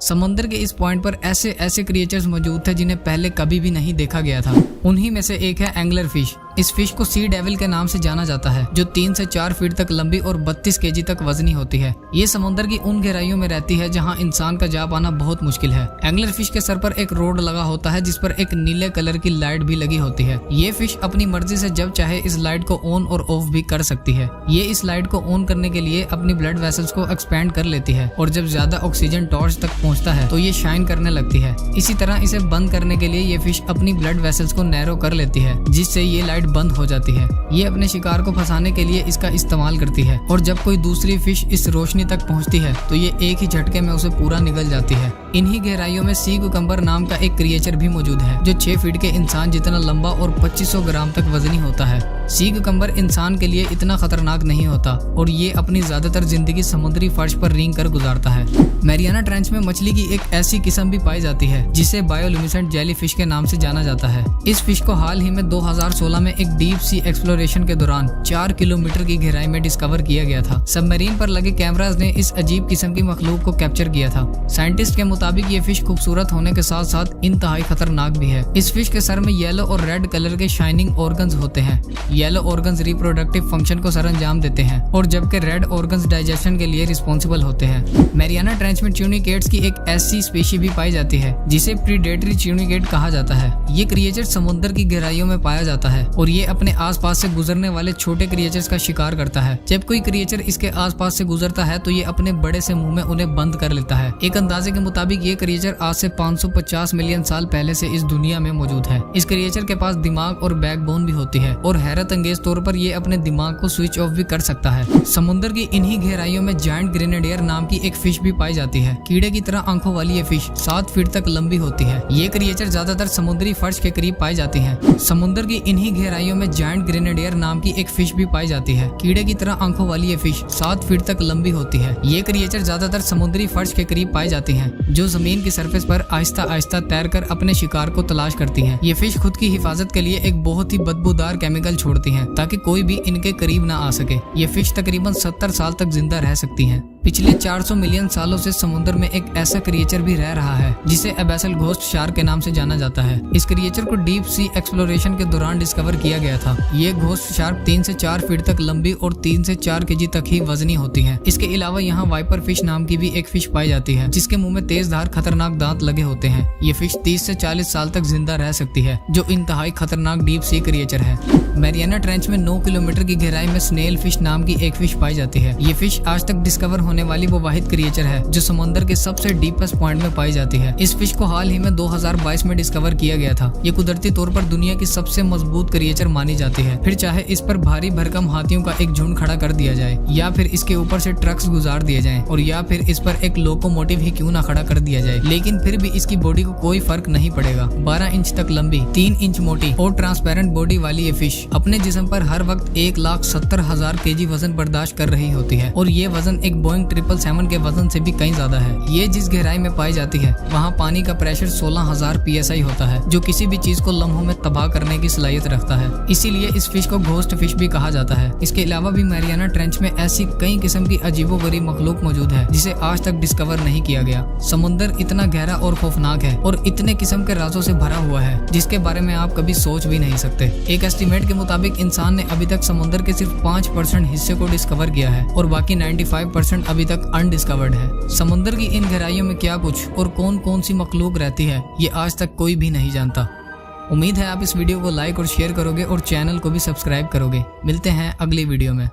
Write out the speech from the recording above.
समंदर के इस पॉइंट पर ऐसे ऐसे क्रिएचर्स मौजूद थे जिन्हें पहले कभी भी नहीं देखा गया था। उन्हीं में से एक है एंगलर फिश। इस फिश को सी डेविल के नाम से जाना जाता है, जो 3 से 4 फीट तक लंबी और 32 केजी तक वजनी होती है। ये समुद्र की उन गहराइयों में रहती है जहां इंसान का जा पाना बहुत मुश्किल है। एंगलर फिश के सर पर एक रोड लगा होता है जिस पर एक नीले कलर की लाइट भी लगी होती है। ये फिश अपनी मर्जी से जब चाहे इस लाइट को ऑन और ऑफ भी कर सकती है। ये इस लाइट को ऑन करने के लिए अपनी ब्लड वेसल्स को एक्सपेंड कर लेती है और जब ज्यादा ऑक्सीजन टॉर्च तक पहुंचता है तो ये शाइन करने लगती है। इसी तरह इसे बंद करने के लिए ये फिश अपनी ब्लड वेसल्स को नैरो कर लेती है, जिससे ये लाइट बंद हो जाती है। ये अपने शिकार को फंसाने के लिए इसका इस्तेमाल करती है और जब कोई दूसरी फिश इस रोशनी तक पहुंचती है तो ये एक ही झटके में उसे पूरा निगल जाती है। इन्हीं गहराइयों में सी कुकम्बर नाम का एक क्रिएचर भी मौजूद है जो 6 फीट के इंसान जितना लंबा और 2500 ग्राम तक वजनी होता है। सी कुकम्बर इंसान के लिए इतना खतरनाक नहीं होता और ये अपनी ज्यादातर जिंदगी समुद्री फर्श पर रेंग कर गुजारता है। मैरियाना ट्रेंच में मछली की एक ऐसी किस्म भी पाई जाती है जिसे बायोल्यूमिनेसेंट जेली फिश के नाम से जाना जाता है। इस फिश को हाल ही में 2016 में एक डीप सी एक्सप्लोरेशन के दौरान 4 किलोमीटर की गहराई में डिस्कवर किया गया था। सबमरीन पर लगे कैमरास ने इस अजीब किस्म की मखलूक को कैप्चर किया था। साइंटिस्ट के मुताबिक ये फिश खूबसूरत होने के साथ साथ इंतहाई खतरनाक भी है। इस फिश के सर में येलो और रेड कलर के शाइनिंग ऑर्गन्स होते हैं। येलो ऑर्गन्स रिप्रोडक्टिव फंक्शन को सरंजाम देते हैं और जबकि रेड ऑर्गन्स डाइजेशन के लिए रिस्पॉन्सिबल होते हैं। मैरियाना ट्रेंच में ट्यूनिकेट्स की एक ऐसी स्पीशी भी पाई जाती है जिसे प्रीडेटरी ट्यूनिकेट कहा जाता है। ये क्रिएचर समुद्र की गहराइयों में पाया जाता है और ये अपने आसपास से गुजरने वाले छोटे क्रिएचर्स का शिकार करता है। जब कोई क्रिएचर इसके आसपास से गुजरता है तो ये अपने बड़े से मुंह में उन्हें बंद कर लेता है। एक अंदाजे के मुताबिक ये क्रिएचर आज से 550 मिलियन साल पहले से इस दुनिया में मौजूद है। इस क्रिएचर के पास दिमाग और बैकबोन भी होती है और हैरत अंगेज तौर पर ये अपने दिमाग को स्विच ऑफ भी कर सकता है। समुद्र की इन्हीं गहराइयों में जायंट ग्रेनेडियर नाम की एक फिश भी पाई जाती है। कीड़े की तरह आंखों वाली ये फिश 7 फीट तक लंबी होती है। ये क्रिएचर ज्यादातर समुद्री फर्श के करीब पाई जाती है। समुद्र की इन्हीं गहराइयों में जायंट ग्रेनेडियर नाम की एक फिश भी पाई जाती है। कीड़े की तरह आंखों वाली ये फिश 7 फीट तक लंबी होती है। ये क्रिएचर ज्यादातर समुद्री फर्श के करीब पाई जाती हैं, जो जमीन की सरफेस पर आहिस्ता आहिस्ता तैरकर अपने शिकार को तलाश करती हैं। ये फिश खुद की हिफाजत के लिए एक बहुत ही बदबूदार केमिकल छोड़ती हैं ताकि कोई भी इनके करीब ना आ सके। ये फिश तकरीबन 70 साल तक जिंदा रह सकती हैं। पिछले 400 मिलियन सालों से समुद्र में एक ऐसा क्रिएचर भी रह रहा है जिसे एबैसल घोस्ट शार्क के नाम से जाना जाता है। इस क्रिएचर को डीप सी एक्सप्लोरेशन के दौरान डिस्कवर किया गया था। ये घोस्ट शार्क 3 से 4 फीट तक लंबी और 3 से 4 केजी तक ही वजनी होती है। इसके अलावा यहाँ वाइपर फिश नाम की भी एक फिश पाई जाती है जिसके मुंह में तेज धार खतरनाक दांत लगे होते हैं। ये फिश 30 से 40 साल तक जिंदा रह सकती है, जो इंतहाई खतरनाक डीप सी क्रिएचर है। मैरियाना ट्रेंच में 9 किलोमीटर की गहराई में स्नेल फिश नाम की एक फिश पाई जाती है। ये फिश आज तक डिस्कवर होने वाली वो वाहिद क्रिएचर है जो समुद्र के सबसे डीपेस्ट पॉइंट में पाई जाती है। इस फिश को हाल ही में 2022 में डिस्कवर किया गया था। ये कुदरती तौर पर दुनिया की सबसे मजबूत क्रिएचर मानी जाती है। फिर चाहे इस पर भारी भरकम हाथियों का एक झुंड खड़ा कर दिया जाए, या फिर इसके ऊपर से ट्रक्स गुजार दिए जाएं, और या फिर इस पर एक लोकोमोटिव ही क्यों ना खड़ा कर दिया जाए, लेकिन फिर भी इसकी बॉडी को कोई फर्क नहीं पड़ेगा। 12 इंच तक लंबी, 3 इंच मोटी और ट्रांसपेरेंट बॉडी वाली ये फिश अपने जिस्म पर हर वक्त 1,70,000 केजी वजन बर्दाश्त कर रही होती है और ये वजन एक बोइंग 777 के वजन से भी कहीं ज्यादा है। ये जिस गहराई में पाई जाती है वहाँ पानी का प्रेशर 16,000 PSI होता है, जो किसी भी चीज को लम्हों में तबाह करने की सलाहियत रखता है। इसीलिए इस फिश को घोस्ट फिश भी कहा जाता है। इसके अलावा भी मैरियाना ट्रेंच में ऐसी कई किस्म की अजीबोगरीब मखलूक मौजूद है जिसे आज तक डिस्कवर नहीं किया गया। समुद्र इतना गहरा और खौफनाक है और इतने किस्म के राजों से भरा हुआ है जिसके बारे में आप कभी सोच भी नहीं सकते। एक एस्टीमेट के मुताबिक इंसान ने अभी तक समुद्र के सिर्फ 5% हिस्से को डिस्कवर किया है और बाकी 95% अभी तक अनडिस्कवर्ड है। समुद्र की इन गहराइयों में क्या कुछ और कौन कौन सी मखलूक रहती है, ये आज तक कोई भी नहीं जानता। उम्मीद है आप इस वीडियो को लाइक और शेयर करोगे और चैनल को भी सब्सक्राइब करोगे। मिलते हैं अगली वीडियो में।